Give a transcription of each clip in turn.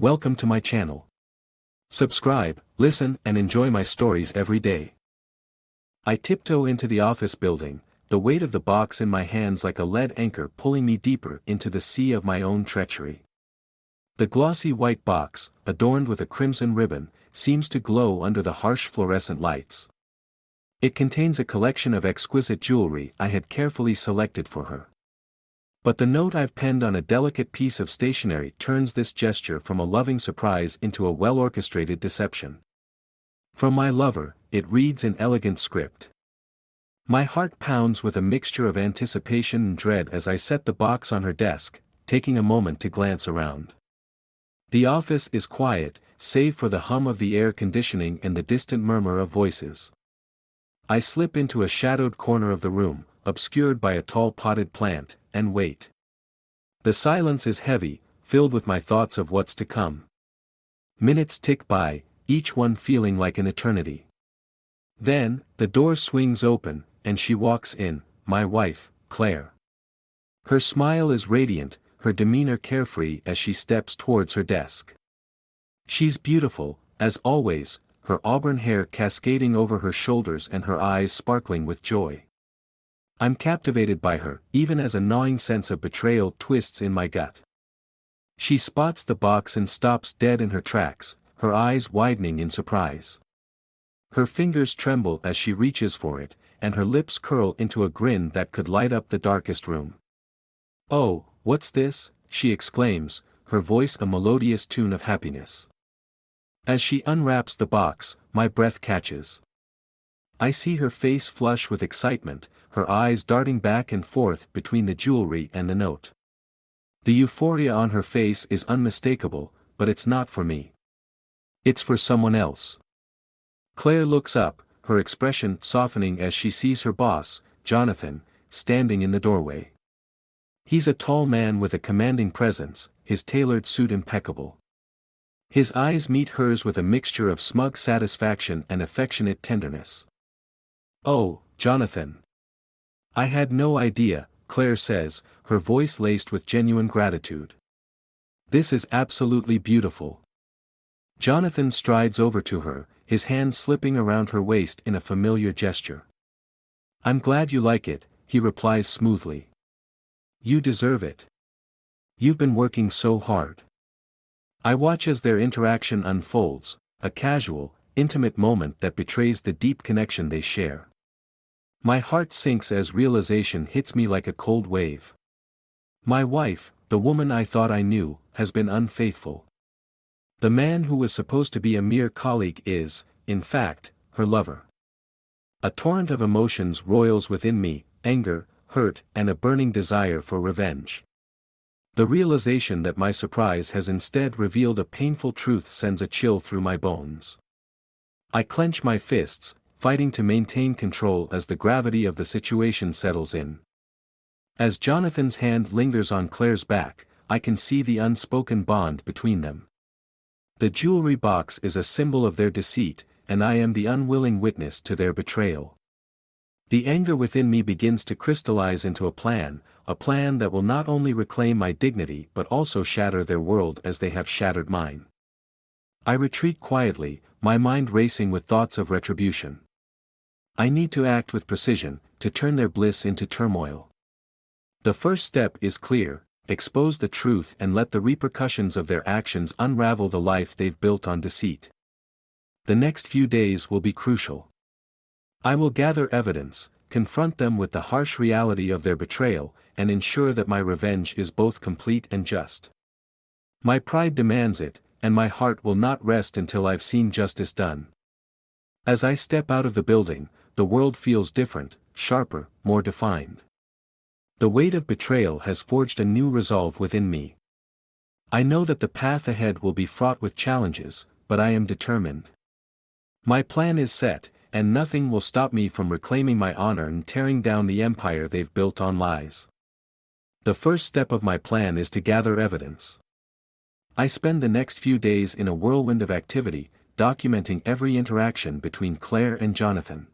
Welcome to my channel. Subscribe, listen, and enjoy my stories every day. I tiptoe into the office building, the weight of the box in my hands like a lead anchor pulling me deeper into the sea of my own treachery. The glossy white box, adorned with a crimson ribbon, seems to glow under the harsh fluorescent lights. It contains a collection of exquisite jewelry I had carefully selected for her. But the note I've penned on a delicate piece of stationery turns this gesture from a loving surprise into a well-orchestrated deception. From my lover, it reads in elegant script. My heart pounds with a mixture of anticipation and dread as I set the box on her desk, taking a moment to glance around. The office is quiet, save for the hum of the air conditioning and the distant murmur of voices. I slip into a shadowed corner of the room, obscured by a tall potted plant, and wait. The silence is heavy, filled with my thoughts of what's to come. Minutes tick by, each one feeling like an eternity. Then, the door swings open, and she walks in, my wife, Claire. Her smile is radiant, her demeanor carefree as she steps towards her desk. She's beautiful, as always, her auburn hair cascading over her shoulders and her eyes sparkling with joy. I'm captivated by her, even as a gnawing sense of betrayal twists in my gut. She spots the box and stops dead in her tracks, her eyes widening in surprise. Her fingers tremble as she reaches for it, and her lips curl into a grin that could light up the darkest room. "Oh, what's this?" she exclaims, her voice a melodious tune of happiness. As she unwraps the box, my breath catches. I see her face flush with excitement, her eyes darting back and forth between the jewelry and the note. The euphoria on her face is unmistakable, but it's not for me. It's for someone else. Claire looks up, her expression softening as she sees her boss, Jonathan, standing in the doorway. He's a tall man with a commanding presence, his tailored suit impeccable. His eyes meet hers with a mixture of smug satisfaction and affectionate tenderness. "Oh, Jonathan. I had no idea," Claire says, her voice laced with genuine gratitude. "This is absolutely beautiful." Jonathan strides over to her, his hand slipping around her waist in a familiar gesture. "I'm glad you like it," he replies smoothly. "You deserve it. You've been working so hard." I watch as their interaction unfolds, a casual, intimate moment that betrays the deep connection they share. My heart sinks as realization hits me like a cold wave. My wife, the woman I thought I knew, has been unfaithful. The man who was supposed to be a mere colleague is, in fact, her lover. A torrent of emotions roils within me, anger, hurt, and a burning desire for revenge. The realization that my surprise has instead revealed a painful truth sends a chill through my bones. I clench my fists, fighting to maintain control as the gravity of the situation settles in. As Jonathan's hand lingers on Claire's back, I can see the unspoken bond between them. The jewelry box is a symbol of their deceit, and I am the unwilling witness to their betrayal. The anger within me begins to crystallize into a plan that will not only reclaim my dignity but also shatter their world as they have shattered mine. I retreat quietly, my mind racing with thoughts of retribution. I need to act with precision, to turn their bliss into turmoil. The first step is clear: expose the truth and let the repercussions of their actions unravel the life they've built on deceit. The next few days will be crucial. I will gather evidence, confront them with the harsh reality of their betrayal, and ensure that my revenge is both complete and just. My pride demands it, and my heart will not rest until I've seen justice done. As I step out of the building, the world feels different, sharper, more defined. The weight of betrayal has forged a new resolve within me. I know that the path ahead will be fraught with challenges, but I am determined. My plan is set, and nothing will stop me from reclaiming my honor and tearing down the empire they've built on lies. The first step of my plan is to gather evidence. I spend the next few days in a whirlwind of activity, documenting every interaction between Claire and Jonathan.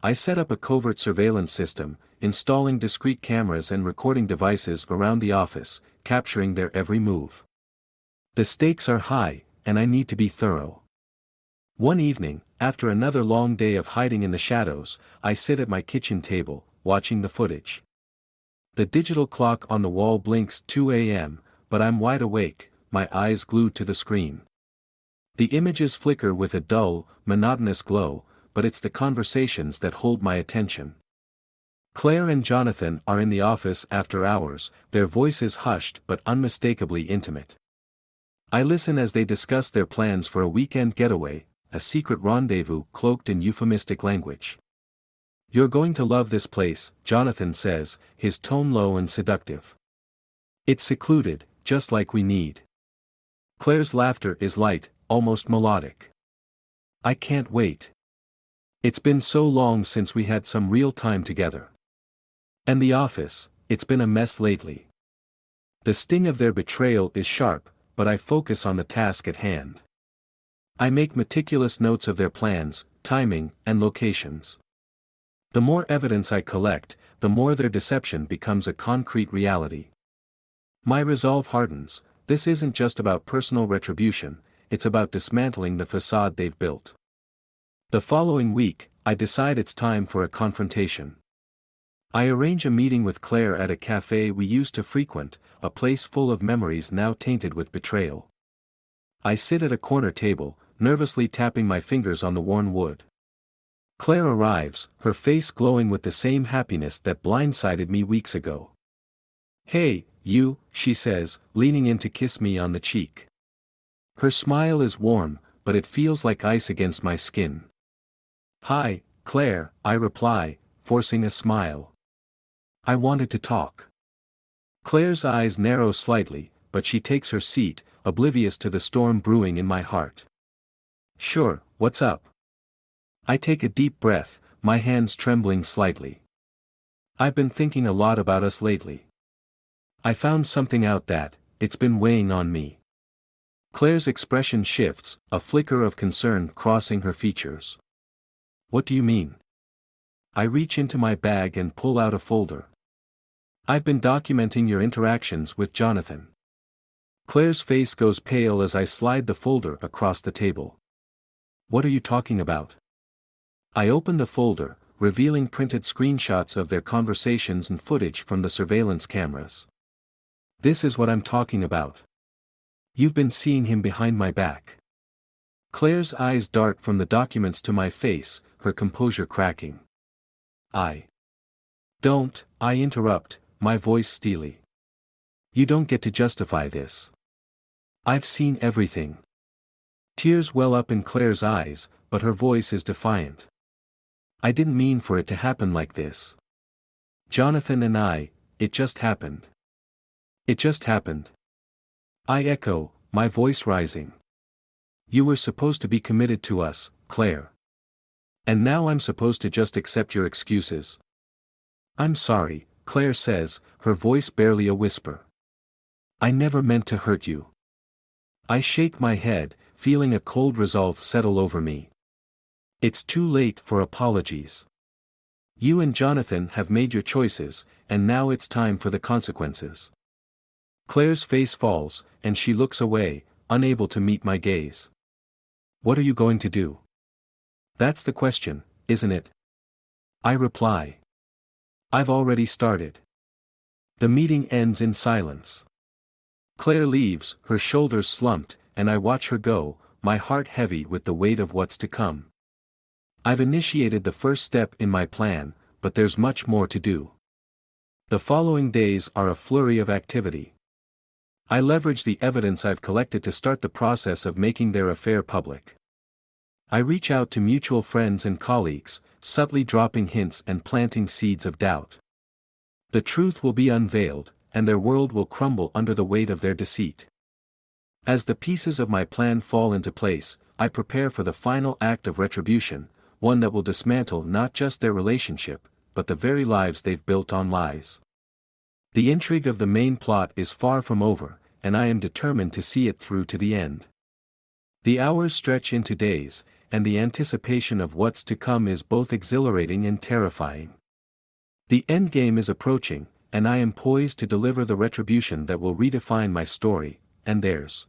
I set up a covert surveillance system, installing discrete cameras and recording devices around the office, capturing their every move. The stakes are high, and I need to be thorough. One evening, after another long day of hiding in the shadows, I sit at my kitchen table, watching the footage. The digital clock on the wall blinks 2 a.m., but I'm wide awake, my eyes glued to the screen. The images flicker with a dull, monotonous glow, but it's the conversations that hold my attention. Claire and Jonathan are in the office after hours, their voices hushed but unmistakably intimate. I listen as they discuss their plans for a weekend getaway, a secret rendezvous cloaked in euphemistic language. "You're going to love this place," Jonathan says, his tone low and seductive. "It's secluded, just like we need." Claire's laughter is light, almost melodic. "I can't wait. It's been so long since we had some real time together. And the office, it's been a mess lately." The sting of their betrayal is sharp, but I focus on the task at hand. I make meticulous notes of their plans, timing, and locations. The more evidence I collect, the more their deception becomes a concrete reality. My resolve hardens. This isn't just about personal retribution, it's about dismantling the facade they've built. The following week, I decide it's time for a confrontation. I arrange a meeting with Claire at a cafe we used to frequent, a place full of memories now tainted with betrayal. I sit at a corner table, nervously tapping my fingers on the worn wood. Claire arrives, her face glowing with the same happiness that blindsided me weeks ago. "Hey, you," she says, leaning in to kiss me on the cheek. Her smile is warm, but it feels like ice against my skin. "Hi, Claire," I reply, forcing a smile. "I wanted to talk." Claire's eyes narrow slightly, but she takes her seat, oblivious to the storm brewing in my heart. "Sure, what's up?" I take a deep breath, my hands trembling slightly. "I've been thinking a lot about us lately. I found something out that, it's been weighing on me." Claire's expression shifts, a flicker of concern crossing her features. "What do you mean?" I reach into my bag and pull out a folder. "I've been documenting your interactions with Jonathan." Claire's face goes pale as I slide the folder across the table. "What are you talking about?" I open the folder, revealing printed screenshots of their conversations and footage from the surveillance cameras. "This is what I'm talking about. You've been seeing him behind my back." Claire's eyes dart from the documents to my face, her composure cracking. "Don't," I interrupt, my voice steely. "You don't get to justify this. I've seen everything." Tears well up in Claire's eyes, but her voice is defiant. "I didn't mean for it to happen like this. Jonathan and I, it just happened. It just happened." I echo, my voice rising. "You were supposed to be committed to us, Claire. And now I'm supposed to just accept your excuses." "I'm sorry," Claire says, her voice barely a whisper. "I never meant to hurt you." I shake my head, feeling a cold resolve settle over me. It's too late for apologies. You and Jonathan have made your choices, and now it's time for the consequences. Claire's face falls, and she looks away, unable to meet my gaze. "What are you going to do?" "That's the question, isn't it?" I reply. "I've already started." The meeting ends in silence. Claire leaves, her shoulders slumped, and I watch her go, my heart heavy with the weight of what's to come. I've initiated the first step in my plan, but there's much more to do. The following days are a flurry of activity. I leverage the evidence I've collected to start the process of making their affair public. I reach out to mutual friends and colleagues, subtly dropping hints and planting seeds of doubt. The truth will be unveiled, and their world will crumble under the weight of their deceit. As the pieces of my plan fall into place, I prepare for the final act of retribution, one that will dismantle not just their relationship, but the very lives they've built on lies. The intrigue of the main plot is far from over, and I am determined to see it through to the end. The hours stretch into days, and the anticipation of what's to come is both exhilarating and terrifying. The endgame is approaching, and I am poised to deliver the retribution that will redefine my story, and theirs.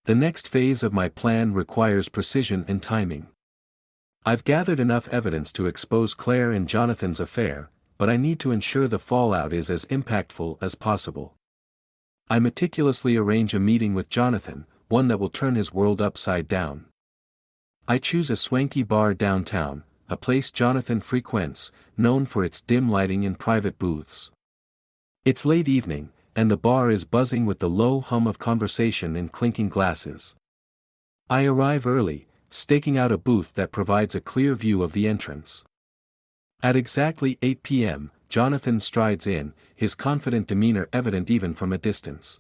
The next phase of my plan requires precision and timing. I've gathered enough evidence to expose Claire and Jonathan's affair, but I need to ensure the fallout is as impactful as possible. I meticulously arrange a meeting with Jonathan, one that will turn his world upside down. I choose a swanky bar downtown, a place Jonathan frequents, known for its dim lighting and private booths. It's late evening, and the bar is buzzing with the low hum of conversation and clinking glasses. I arrive early, staking out a booth that provides a clear view of the entrance. At exactly 8 p.m., Jonathan strides in, his confident demeanor evident even from a distance.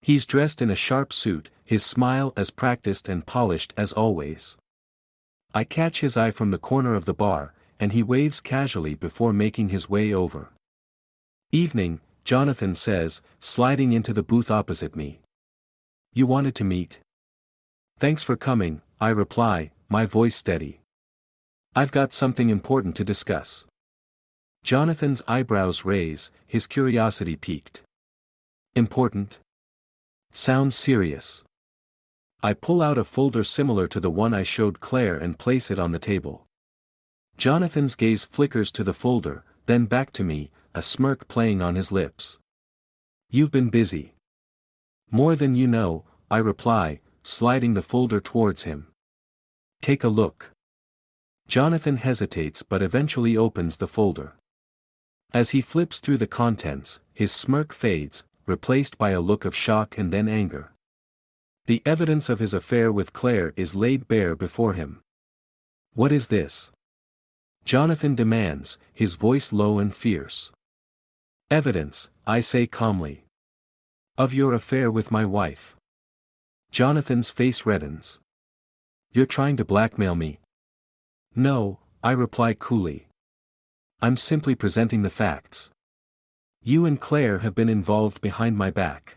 He's dressed in a sharp suit, his smile as practiced and polished as always. I catch his eye from the corner of the bar, and he waves casually before making his way over. "Evening," Jonathan says, sliding into the booth opposite me. "You wanted to meet?" "Thanks for coming," I reply, my voice steady. "I've got something important to discuss." Jonathan's eyebrows raise, his curiosity piqued. "Important? Sounds serious." I pull out a folder similar to the one I showed Claire and place it on the table. Jonathan's gaze flickers to the folder, then back to me, a smirk playing on his lips. "You've been busy." "More than you know," I reply, sliding the folder towards him. "Take a look." Jonathan hesitates but eventually opens the folder. As he flips through the contents, his smirk fades, replaced by a look of shock and then anger. The evidence of his affair with Claire is laid bare before him. "What is this?" Jonathan demands, his voice low and fierce. "Evidence," I say calmly. "Of your affair with my wife." Jonathan's face reddens. "You're trying to blackmail me?" "No," I reply coolly. "I'm simply presenting the facts. You and Claire have been involved behind my back.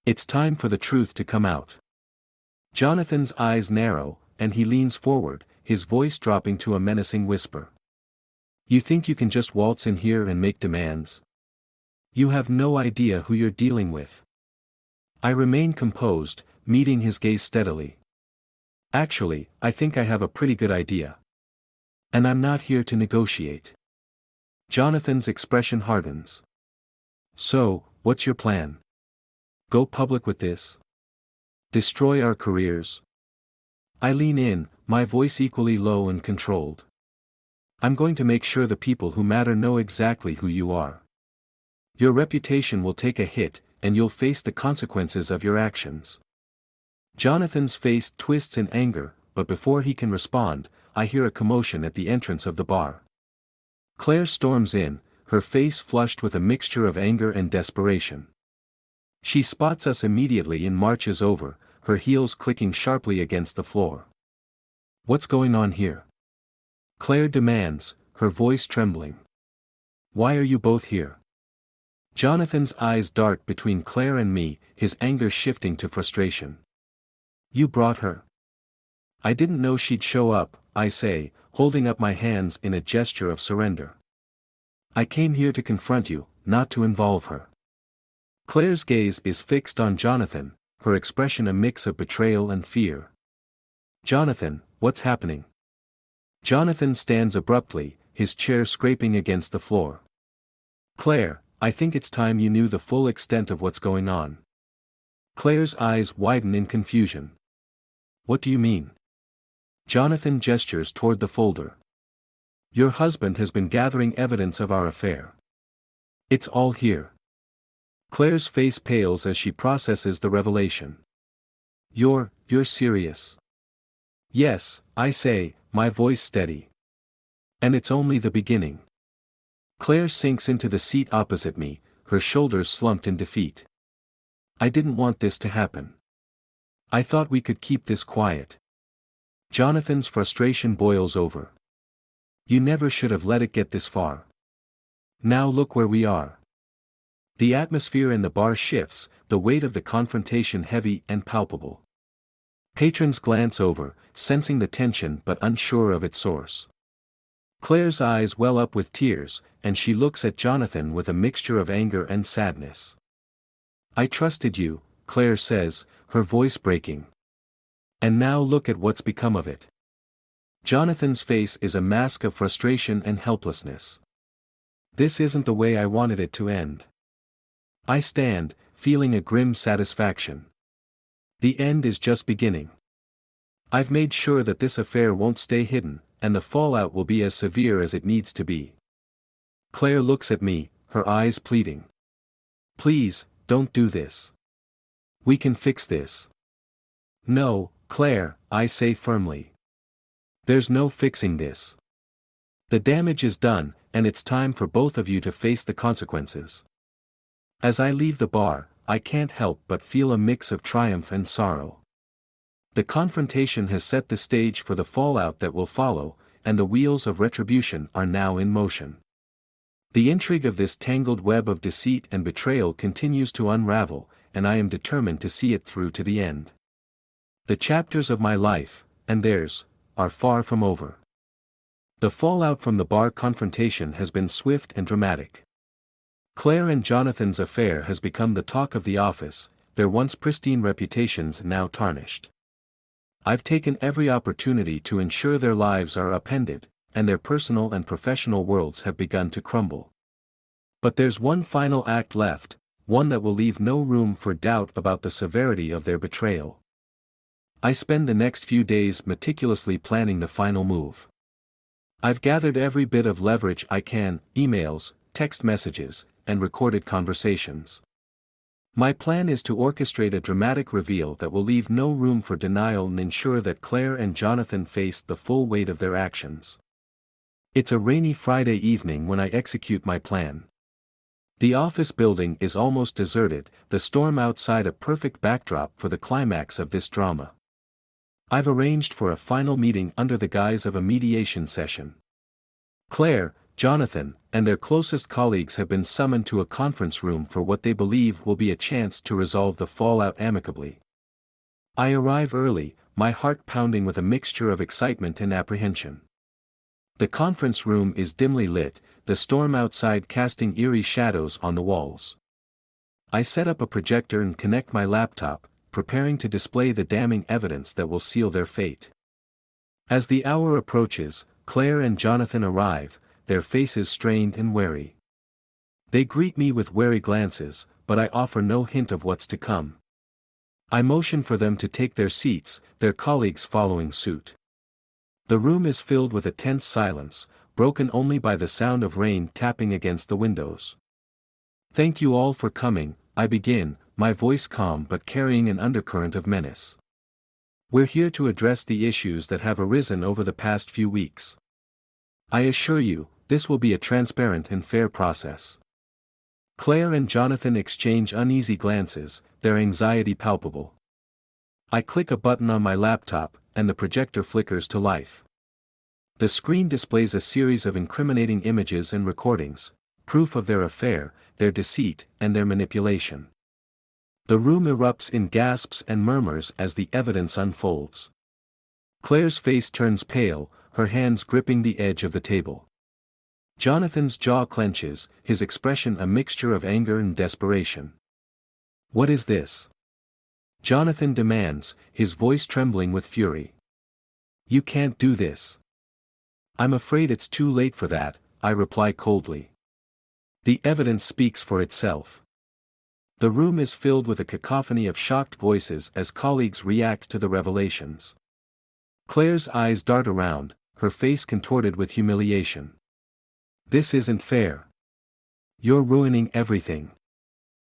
It's time for the truth to come out." Jonathan's eyes narrow, and he leans forward, his voice dropping to a menacing whisper. "You think you can just waltz in here and make demands? You have no idea who you're dealing with." I remain composed, meeting his gaze steadily. "Actually, I think I have a pretty good idea. And I'm not here to negotiate." Jonathan's expression hardens. "So, what's your plan? Go public with this? Destroy our careers?" I lean in, my voice equally low and controlled. "I'm going to make sure the people who matter know exactly who you are. Your reputation will take a hit, and you'll face the consequences of your actions." Jonathan's face twists in anger, but before he can respond, I hear a commotion at the entrance of the bar. Claire storms in, her face flushed with a mixture of anger and desperation. She spots us immediately and marches over, her heels clicking sharply against the floor. "What's going on here?" Claire demands, her voice trembling. "Why are you both here?" Jonathan's eyes dart between Claire and me, his anger shifting to frustration. "You brought her?" "I didn't know she'd show up," I say, holding up my hands in a gesture of surrender. "I came here to confront you, not to involve her." Claire's gaze is fixed on Jonathan, her expression a mix of betrayal and fear. "Jonathan, what's happening?" Jonathan stands abruptly, his chair scraping against the floor. "Claire, I think it's time you knew the full extent of what's going on." Claire's eyes widen in confusion. "What do you mean?" Jonathan gestures toward the folder. "Your husband has been gathering evidence of our affair. It's all here." Claire's face pales as she processes the revelation. You're serious?" "Yes," I say, my voice steady. "And it's only the beginning." Claire sinks into the seat opposite me, her shoulders slumped in defeat. "I didn't want this to happen. I thought we could keep this quiet." Jonathan's frustration boils over. "You never should have let it get this far. Now look where we are." The atmosphere in the bar shifts, the weight of the confrontation heavy and palpable. Patrons glance over, sensing the tension but unsure of its source. Claire's eyes well up with tears, and she looks at Jonathan with a mixture of anger and sadness. "I trusted you," Claire says, her voice breaking. And now look at what's become of it. Jonathan's face is a mask of frustration and helplessness. This isn't the way I wanted it to end. I stand, feeling a grim satisfaction. The end is just beginning. I've made sure that this affair won't stay hidden, and the fallout will be as severe as it needs to be. Claire looks at me, her eyes pleading. Please, don't do this. We can fix this. No, Claire, I say firmly. There's no fixing this. The damage is done, and it's time for both of you to face the consequences. As I leave the bar, I can't help but feel a mix of triumph and sorrow. The confrontation has set the stage for the fallout that will follow, and the wheels of retribution are now in motion. The intrigue of this tangled web of deceit and betrayal continues to unravel, and I am determined to see it through to the end. The chapters of my life, and theirs, are far from over. The fallout from the bar confrontation has been swift and dramatic. Claire and Jonathan's affair has become the talk of the office, their once pristine reputations now tarnished. I've taken every opportunity to ensure their lives are upended, and their personal and professional worlds have begun to crumble. But there's one final act left, one that will leave no room for doubt about the severity of their betrayal. I spend the next few days meticulously planning the final move. I've gathered every bit of leverage I can, emails, text messages, and recorded conversations. My plan is to orchestrate a dramatic reveal that will leave no room for denial and ensure that Claire and Jonathan face the full weight of their actions. It's a rainy Friday evening when I execute my plan. The office building is almost deserted, the storm outside a perfect backdrop for the climax of this drama. I've arranged for a final meeting under the guise of a mediation session. Claire, Jonathan, and their closest colleagues have been summoned to a conference room for what they believe will be a chance to resolve the fallout amicably. I arrive early, my heart pounding with a mixture of excitement and apprehension. The conference room is dimly lit, the storm outside casting eerie shadows on the walls. I set up a projector and connect my laptop, preparing to display the damning evidence that will seal their fate. As the hour approaches, Claire and Jonathan arrive, their faces strained and wary. They greet me with wary glances, but I offer no hint of what's to come. I motion for them to take their seats, their colleagues following suit. The room is filled with a tense silence, broken only by the sound of rain tapping against the windows. Thank you all for coming, I begin, my voice calm but carrying an undercurrent of menace. We're here to address the issues that have arisen over the past few weeks. I assure you, this will be a transparent and fair process. Claire and Jonathan exchange uneasy glances, their anxiety palpable. I click a button on my laptop, and the projector flickers to life. The screen displays a series of incriminating images and recordings, proof of their affair, their deceit, and their manipulation. The room erupts in gasps and murmurs as the evidence unfolds. Claire's face turns pale, her hands gripping the edge of the table. Jonathan's jaw clenches, his expression a mixture of anger and desperation. What is this? Jonathan demands, his voice trembling with fury. You can't do this. I'm afraid it's too late for that, I reply coldly. The evidence speaks for itself. The room is filled with a cacophony of shocked voices as colleagues react to the revelations. Claire's eyes dart around, her face contorted with humiliation. This isn't fair. You're ruining everything.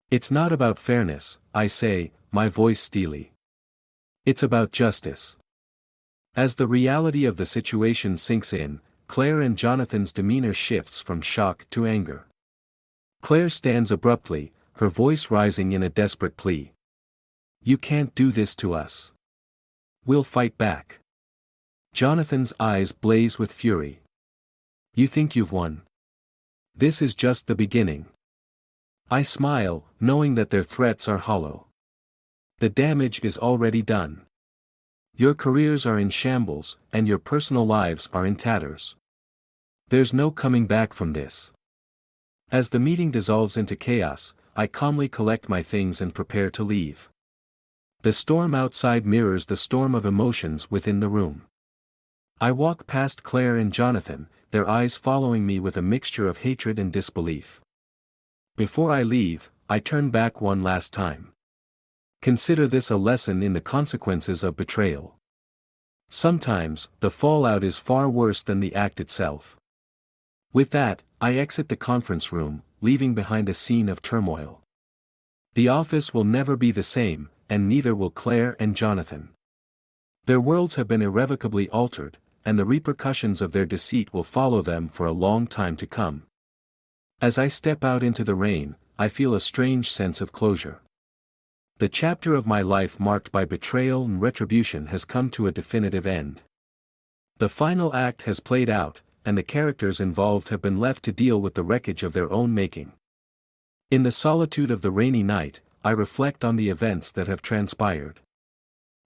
It's not about fairness, I say, my voice steely. It's about justice. As the reality of the situation sinks in, Claire and Jonathan's demeanor shifts from shock to anger. Claire stands abruptly, her voice rising in a desperate plea. You can't do this to us. We'll fight back. Jonathan's eyes blaze with fury. You think you've won? This is just the beginning. I smile, knowing that their threats are hollow. The damage is already done. Your careers are in shambles, and your personal lives are in tatters. There's no coming back from this. As the meeting dissolves into chaos, I calmly collect my things and prepare to leave. The storm outside mirrors the storm of emotions within the room. I walk past Claire and Jonathan, their eyes following me with a mixture of hatred and disbelief. Before I leave, I turn back one last time. Consider this a lesson in the consequences of betrayal. Sometimes, the fallout is far worse than the act itself. With that, I exit the conference room, leaving behind a scene of turmoil. The office will never be the same, and neither will Claire and Jonathan. Their worlds have been irrevocably altered, and the repercussions of their deceit will follow them for a long time to come. As I step out into the rain, I feel a strange sense of closure. The chapter of my life marked by betrayal and retribution has come to a definitive end. The final act has played out, and the characters involved have been left to deal with the wreckage of their own making. In the solitude of the rainy night, I reflect on the events that have transpired.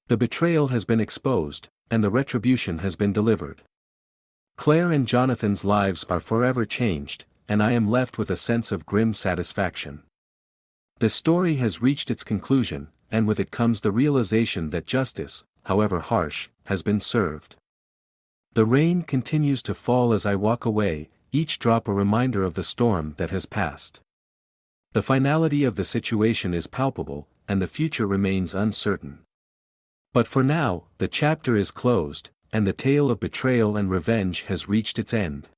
The betrayal has been exposed, and the retribution has been delivered. Claire and Jonathan's lives are forever changed, and I am left with a sense of grim satisfaction. The story has reached its conclusion, and with it comes the realization that justice, however harsh, has been served. The rain continues to fall as I walk away, each drop a reminder of the storm that has passed. The finality of the situation is palpable, and the future remains uncertain. But for now, the chapter is closed, and the tale of betrayal and revenge has reached its end.